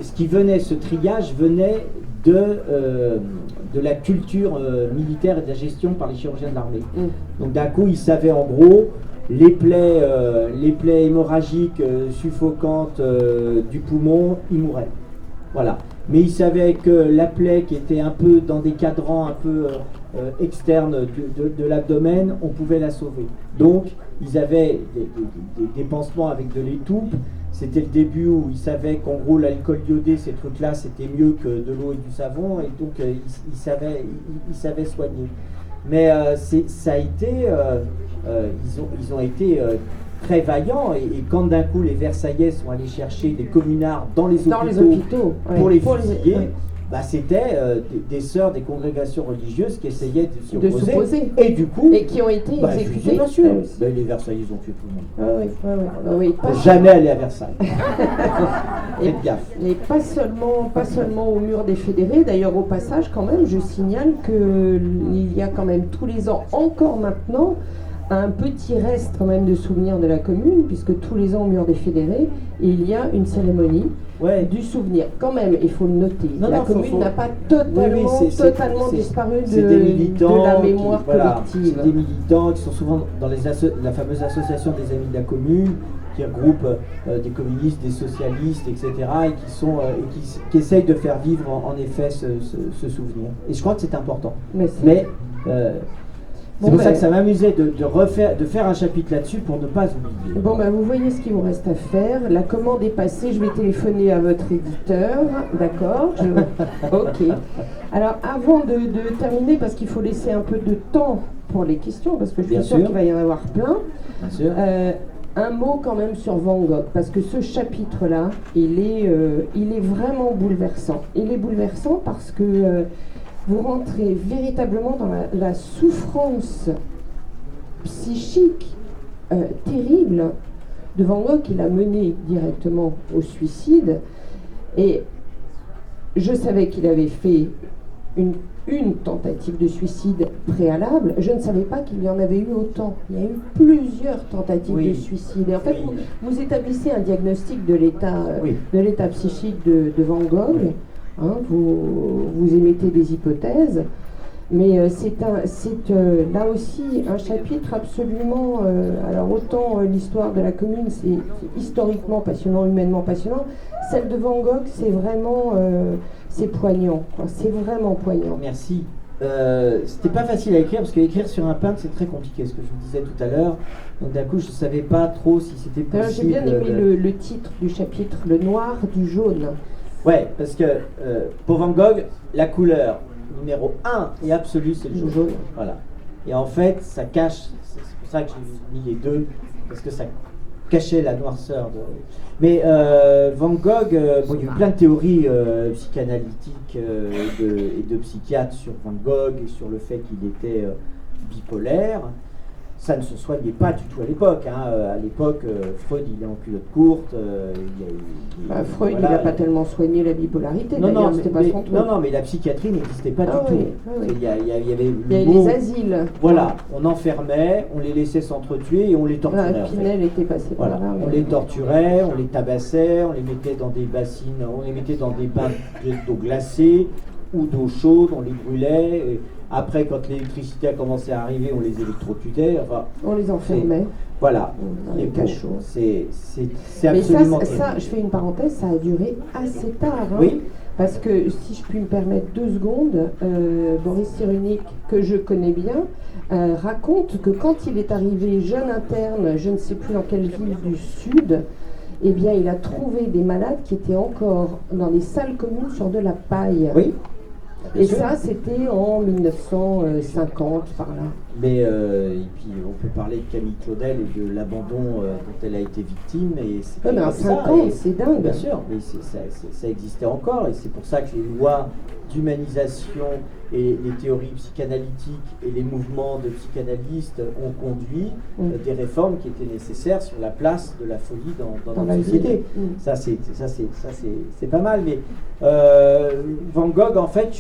Ce triage venait de la culture militaire et de la gestion par les chirurgiens de l'armée. Donc d'un coup, ils savaient en gros les plaies hémorragiques suffocantes du poumon, ils mouraient. Voilà. Mais ils savaient que la plaie qui était un peu dans des cadrans un peu externes de l'abdomen, on pouvait la sauver. Donc, ils avaient des pansements avec de l'étoupe. C'était le début où ils savaient qu'en gros l'alcool iodé, ces trucs-là, c'était mieux que de l'eau et du savon, et donc ils savaient soigner. Mais ça a été, ils ont été très vaillants, et quand d'un coup les Versaillais sont allés chercher des communards dans les hôpitaux pour les fusiller, c'était des sœurs des congrégations religieuses qui essayaient de s'y De opposer. s'opposer. Et du coup, Et qui ont été exécutés. bien sûr. Ah oui. Ben, les Versaillais ont tué tout le monde. Ah oui, oui. Faut jamais aller à Versailles. Et, Faites gaffe. et pas seulement au mur des fédérés. D'ailleurs, au passage, quand même, je signale qu'il y a quand même tous les ans, encore maintenant, un petit reste quand même de souvenirs de la commune, puisque tous les ans au mur des fédérés, il y a une cérémonie du souvenir. Quand même, il faut le noter. La commune n'a pas totalement disparu de la mémoire collective. C'est des militants qui sont souvent dans la fameuse association des amis de la commune, qui regroupe des communistes, des socialistes, etc., et qui essayent de faire vivre en effet ce souvenir. Et je crois que c'est important. C'est pour ça que ça m'amusait de faire un chapitre là-dessus pour ne pas oublier. Bon, vous voyez ce qu'il vous reste à faire. La commande est passée, je vais téléphoner à votre éditeur. D'accord. Ok. Alors, avant de terminer, parce qu'il faut laisser un peu de temps pour les questions, parce que je suis sûre qu'il va y en avoir plein. Bien sûr. Un mot quand même sur Van Gogh, parce que ce chapitre-là, il est vraiment bouleversant. Il est bouleversant parce que vous rentrez véritablement dans la souffrance psychique terrible de Van Gogh, qui l'a mené directement au suicide. Et je savais qu'il avait fait une tentative de suicide préalable. Je ne savais pas qu'il y en avait eu autant. Il y a eu plusieurs tentatives de suicide. Et en fait, vous établissez un diagnostic de l'état psychique de Van Gogh. Hein, vous émettez des hypothèses, mais c'est là aussi un chapitre absolument. Alors autant l'histoire de la commune, c'est historiquement passionnant, humainement passionnant. Celle de Van Gogh, c'est vraiment c'est poignant. C'est vraiment poignant. Merci. C'était pas facile à écrire parce qu'écrire sur un peintre c'est très compliqué, ce que je vous disais tout à l'heure. Donc d'un coup je savais pas trop si c'était possible. J'ai bien aimé le titre du chapitre, le noir du jaune. Ouais, parce que pour Van Gogh, la couleur numéro 1 et absolue, c'est le jaune. Voilà. Et en fait, ça cache, c'est pour ça que j'ai mis les deux, parce que ça cachait la noirceur. Mais Van Gogh, il y a eu plein de théories psychanalytiques et de psychiatres sur Van Gogh et sur le fait qu'il était bipolaire. Ça ne se soignait pas du tout à l'époque. À l'époque, Freud, il est en culotte courte. Freud, il n'a pas tellement soigné la bipolarité. Non, c'était pas son truc. Non, mais la psychiatrie n'existait pas du tout. Oui. Il y avait les asiles. Voilà, on enfermait, on les laissait s'entretuer et on les torturait. Pinel était passé par là. On les torturait, on les tabassait, on les mettait dans des bassines, on les mettait dans des bains d'eau glacée ou d'eau chaude, on les brûlait. Et après, quand l'électricité a commencé à arriver, on les électrocutait. On les enfermait. Voilà. Dans les cachots. C'est absolument... Mais ça, je fais une parenthèse, ça a duré assez tard. Oui. Parce que, si je puis me permettre 2 secondes, Boris Cyrulnik, que je connais bien, raconte que quand il est arrivé jeune interne, je ne sais plus dans quelle ville du Sud, eh bien, il a trouvé des malades qui étaient encore dans des salles communes sur de la paille. Oui. Et ça, c'était en 1950, par là. Mais, et puis, on peut parler de Camille Claudel et de l'abandon dont elle a été victime. Et c'est mais en 5 ans, c'est dingue. Bien sûr, mais ça existait encore. Et c'est pour ça que les lois d'humanisation et les théories psychanalytiques et les mouvements de psychanalystes ont conduit des réformes qui étaient nécessaires sur la place de la folie dans notre société. Ça, c'est pas mal. Mais Van Gogh, en fait,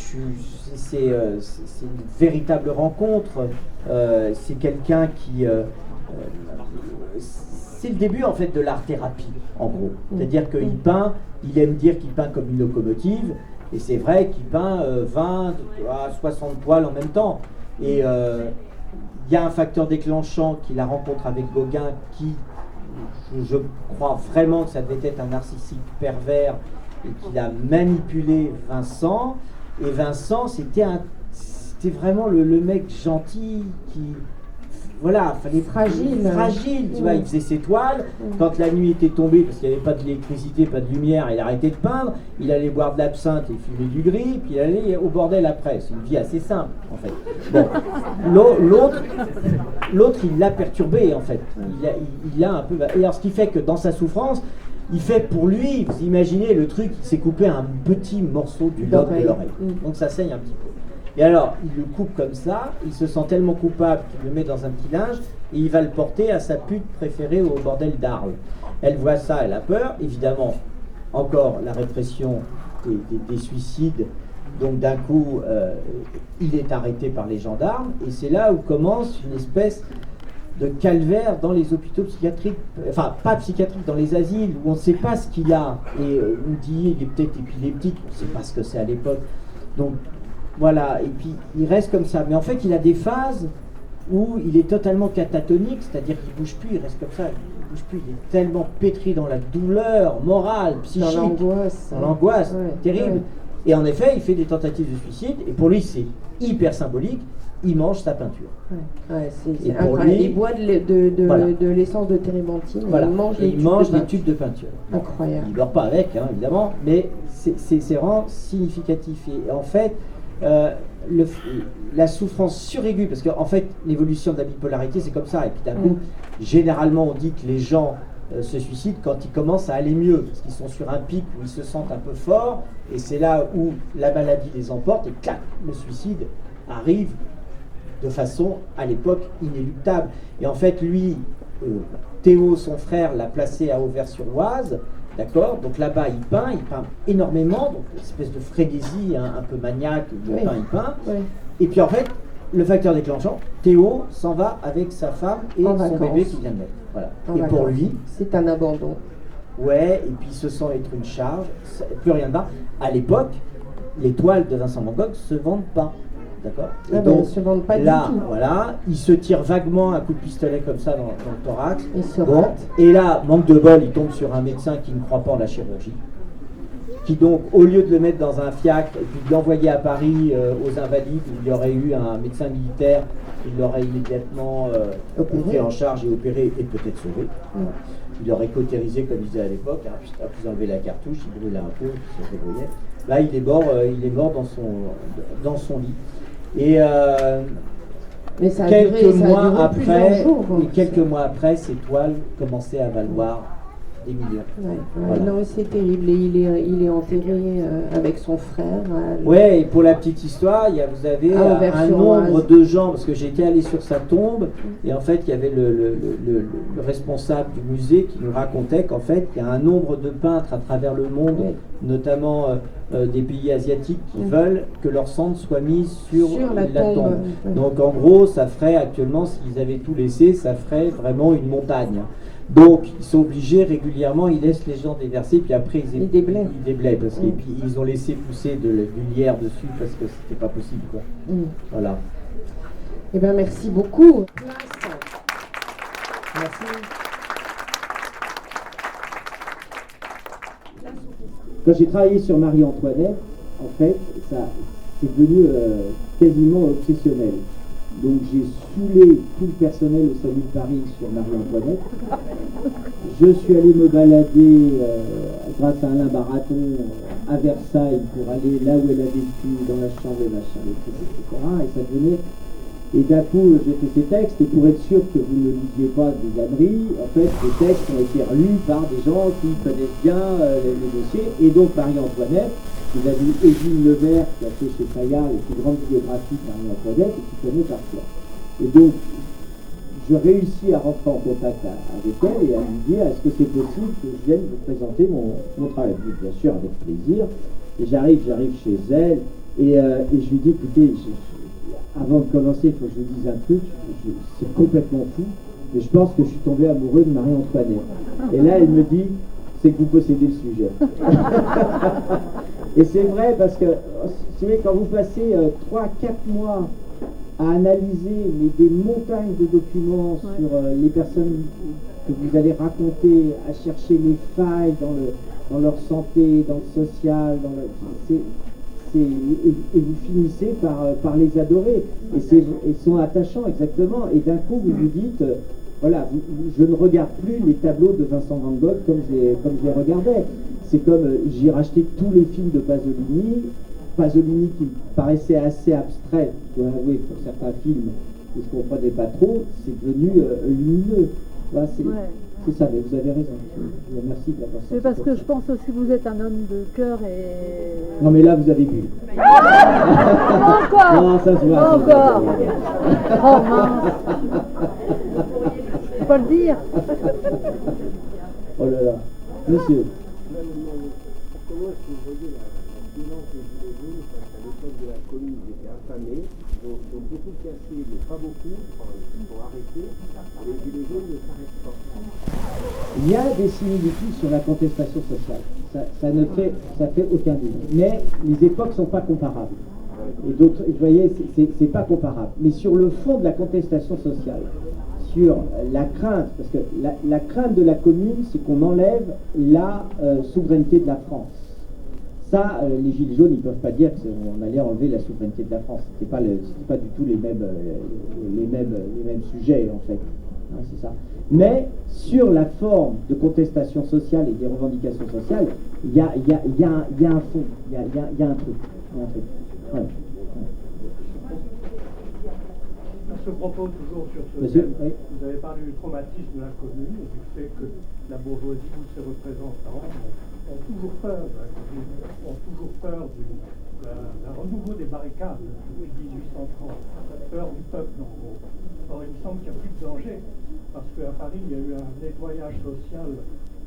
c'est une véritable rencontre. C'est quelqu'un qui... c'est le début, en fait, de l'art-thérapie, en gros. C'est-à-dire qu'il peint, il aime dire qu'il peint comme une locomotive. Et c'est vrai qu'il peint 20 à 60 toiles en même temps. Et il y a un facteur déclenchant qu'il la rencontre avec Gauguin qui, je crois vraiment que ça devait être un narcissique pervers et qu'il a manipulé Vincent. Et Vincent, c'était vraiment le mec gentil qui... Voilà, fallait fragile, tu vois, il faisait ses toiles, quand la nuit était tombée, parce qu'il n'y avait pas d'électricité, pas de lumière, il arrêtait de peindre, il allait boire de l'absinthe et fumer du gris, puis il allait au bordel après. C'est une vie assez simple, en fait. Bon, l'autre, il l'a perturbé, en fait. Il l'a un peu... Et alors, ce qui fait que dans sa souffrance, il fait pour lui, vous imaginez le truc, il s'est coupé un petit morceau du lobe de l'oreille. Donc ça saigne un petit peu. Et alors, il le coupe comme ça, il se sent tellement coupable qu'il le met dans un petit linge et il va le porter à sa pute préférée au bordel d'Arles. Elle voit ça, elle a peur, évidemment, encore la répression des suicides. Donc d'un coup, il est arrêté par les gendarmes et c'est là où commence une espèce de calvaire dans les hôpitaux psychiatriques, enfin pas psychiatriques, dans les asiles où on ne sait pas ce qu'il a et on dit il est peut-être épileptique, on ne sait pas ce que c'est à l'époque. Donc voilà, et puis il reste comme ça. Mais en fait, il a des phases où il est totalement catatonique, c'est-à-dire qu'il ne bouge plus, il reste comme ça, il ne bouge plus, il est tellement pétri dans la douleur morale, psychique, dans l'angoisse, terrible. Ouais. Et en effet, il fait des tentatives de suicide, et pour lui, c'est hyper symbolique, il mange sa peinture. Ouais, c'est incroyable. Il boit de l'essence de térébenthine, voilà. Il mange des tubes de peinture. Incroyable. Il ne dort pas avec, hein, évidemment, mais c'est vraiment significatif. Et en fait, la souffrance suraiguë, parce qu'en fait, l'évolution de la bipolarité, c'est comme ça. Et puis d'un coup, généralement, on dit que les gens se suicident quand ils commencent à aller mieux, parce qu'ils sont sur un pic où ils se sentent un peu forts, et c'est là où la maladie les emporte, et clac, le suicide arrive de façon, à l'époque, inéluctable. Et en fait, lui, Théo, son frère, l'a placé à Auvers-sur-Oise, d'accord? Donc là-bas, il peint énormément, donc une espèce de frénésie, hein, un peu maniaque, il peint. Ouais. Et puis en fait, le facteur déclenchant, Théo s'en va avec sa femme et son bébé qui vient de naître. Voilà. Et pour lui, c'est un abandon. Ouais, et puis il se sent être une charge, plus rien ne va. À l'époque, les toiles de Vincent Van Gogh se vendent pas. D'accord. Et donc, se vendent pas là, du tout. Voilà, il se tire vaguement un coup de pistolet comme ça dans le thorax. Il se rate. Et là, manque de bol, il tombe sur un médecin qui ne croit pas en la chirurgie. Qui donc, au lieu de le mettre dans un fiacre et puis de l'envoyer à Paris aux Invalides, où il y aurait eu un médecin militaire, il l'aurait immédiatement pris en charge et opéré et peut-être sauvé. Il l'aurait cautérisé comme il disait à l'époque, hein, après vous enlevez la cartouche, il brûlait un peu, il se débrouillait. Là, il est mort dans son lit. Et mais ça quelques mois après, ces toiles commençaient à valoir des millions. Voilà. Non, c'est terrible. Et il est enterré avec son frère. Ouais, et pour la petite histoire, vous avez un nombre de gens, parce que j'étais allé sur sa tombe, et en fait, il y avait le responsable du musée qui nous racontait qu'en fait, il y a un nombre de peintres à travers le monde, notamment des pays asiatiques, qui veulent que leur cendre soit mise sur la tombe. Donc en gros, ça ferait actuellement, s'ils avaient tout laissé, ça ferait vraiment une montagne. Donc ils sont obligés régulièrement, ils laissent les gens déverser, puis après ils déblaient parce que puis ils ont laissé pousser du lierre dessus parce que c'était pas possible, quoi. Voilà. Eh bien merci beaucoup. Merci. Quand j'ai travaillé sur Marie-Antoinette, en fait, ça c'est devenu quasiment obsessionnel. Donc j'ai saoulé tout le personnel au Salut de Paris sur Marie-Antoinette. Je suis allé me balader grâce à Alain Baraton à Versailles pour aller là où elle a vécu, dans la chambre de machin, etc. Et ça devenait... Et d'un coup, j'ai fait ces textes, et pour être sûr que vous ne lisiez pas des âneries, en fait, les textes ont été relus par des gens qui connaissent bien les dossiers. Et donc Marie-Antoinette, vous avez Évelyne Levert qui a fait chez Fayard les plus grandes biographies de Marie-Antoinette et qui connaît par cœur. Et donc, je réussis à rentrer en contact avec elle et à lui dire est-ce que c'est possible que je vienne vous présenter mon travail. Bien sûr, avec plaisir. Et j'arrive chez elle et je lui dis écoutez, avant de commencer, il faut que je vous dise un truc, c'est complètement fou, mais je pense que je suis tombé amoureux de Marie-Antoinette. Et là, elle me dit c'est que vous possédez le sujet. Et c'est vrai parce que, vous savez, quand vous passez 3-4 mois à analyser des montagnes de documents sur les personnes que vous allez raconter, à chercher les failles dans leur santé, dans le social, et vous finissez par les adorer. Et ils sont attachants, exactement. Et d'un coup, vous vous dites... Voilà, je ne regarde plus les tableaux de Vincent Van Gogh comme je les regardais. C'est comme j'ai racheté tous les films de Pasolini qui me paraissait assez abstrait, je dois avouer, pour certains films où je ne comprenais pas trop, c'est devenu lumineux. Voilà, Ouais. c'est ça, mais vous avez raison. Je vous remercie de l'avoir C'est parce que je pense aussi que vous êtes un homme de cœur et... Non, mais là, vous avez bu. Encore. Non, ça se voit. Encore. Oh mince. Faut pas le dire. Oh là là. Monsieur. Comment est-ce que vous voyez la violence des Gilets jaunes face à l'époque de la commune qui était affamée, dont beaucoup cassés, mais pas beaucoup, sont arrêtés, et les Gilets jaunes ne s'arrêtent pas. Il y a des similitudes sur la contestation sociale. Ça fait aucun doute. Mais les époques ne sont pas comparables. Et d'autres, vous voyez, c'est pas comparable. Mais sur le fond de la contestation sociale, sur la crainte, parce que la crainte de la commune, c'est qu'on enlève la souveraineté de la France. Ça, les Gilets jaunes, ils ne peuvent pas dire qu'on allait enlever la souveraineté de la France. C'était pas du tout les mêmes sujets, en fait. Hein, c'est ça. Mais sur la forme de contestation sociale et des revendications sociales, il y a un fond, il y a un truc. Ouais. À ce propos, toujours sur ce Monsieur, thème, oui. vous avez parlé du traumatisme de la commune et du fait que la bourgeoisie ou ses représentants ont toujours peur de la commune, ont toujours peur d'un renouveau des barricades depuis 1830, peur du peuple en gros. Or, il me semble qu'il n'y a plus de danger, parce qu'à Paris, il y a eu un nettoyage social,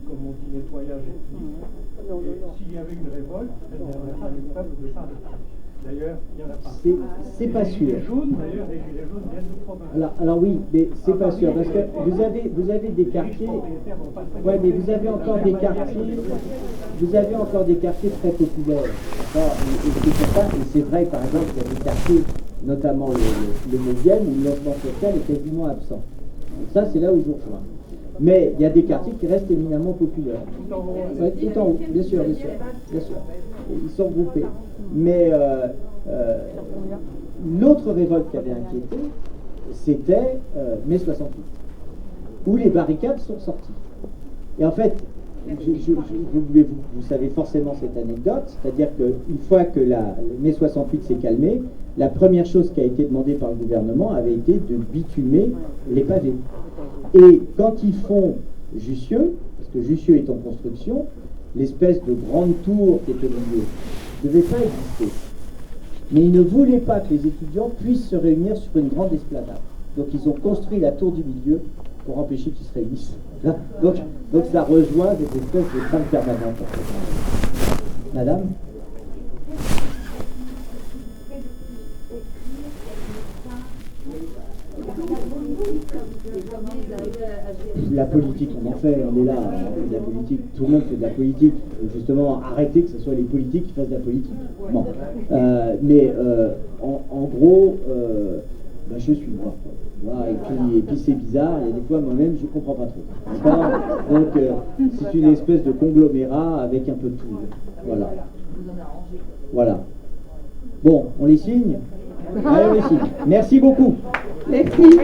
comme on dit nettoyage ethnique. Et s'il y avait une révolte, elle n'aurait pas le peuple de Paris. D'ailleurs, il n'y en a pas. C'est pas sûr. Les Gilets jaunes viennent de province. Alors oui, mais c'est pas sûr, parce que vous avez des quartiers. Ouais, mais vous avez encore des quartiers très populaires. D'accord, et c'est pour ça, et c'est vrai, par exemple, qu'il y a des quartiers, notamment le 9e, où le logement social est quasiment absent. Donc ça, c'est là où je rejoins. Mais il y a des quartiers qui restent éminemment populaires. Ouais, tout en haut, bien sûr. Et ils sont groupés. Mais l'autre révolte qui avait inquiété, c'était mai 68, où les barricades sont sorties. Et en fait, vous savez forcément cette anecdote, c'est-à-dire qu'une fois que mai 68 s'est calmé, la première chose qui a été demandée par le gouvernement avait été de bitumer les pavés. Et quand ils font Jussieu, parce que Jussieu est en construction, l'espèce de grande tour qui est au milieu ne devait pas exister. Mais ils ne voulaient pas que les étudiants puissent se réunir sur une grande esplanade. Donc ils ont construit la tour du milieu pour empêcher qu'ils se réunissent. Donc ça rejoint des espèces de crainte permanente. Madame ? La politique, on en fait, on est là, on fait de la politique, tout le monde fait de la politique, justement, arrêtez que ce soit les politiques qui fassent de la politique. Bon. En gros, je suis moi. Voilà, et puis c'est bizarre, il y a des fois moi-même je comprends pas trop. D'accord ? Donc c'est une espèce de conglomérat avec un peu de tout. Voilà. Bon, on les signe ? Allez, on les signe. Merci beaucoup. Merci.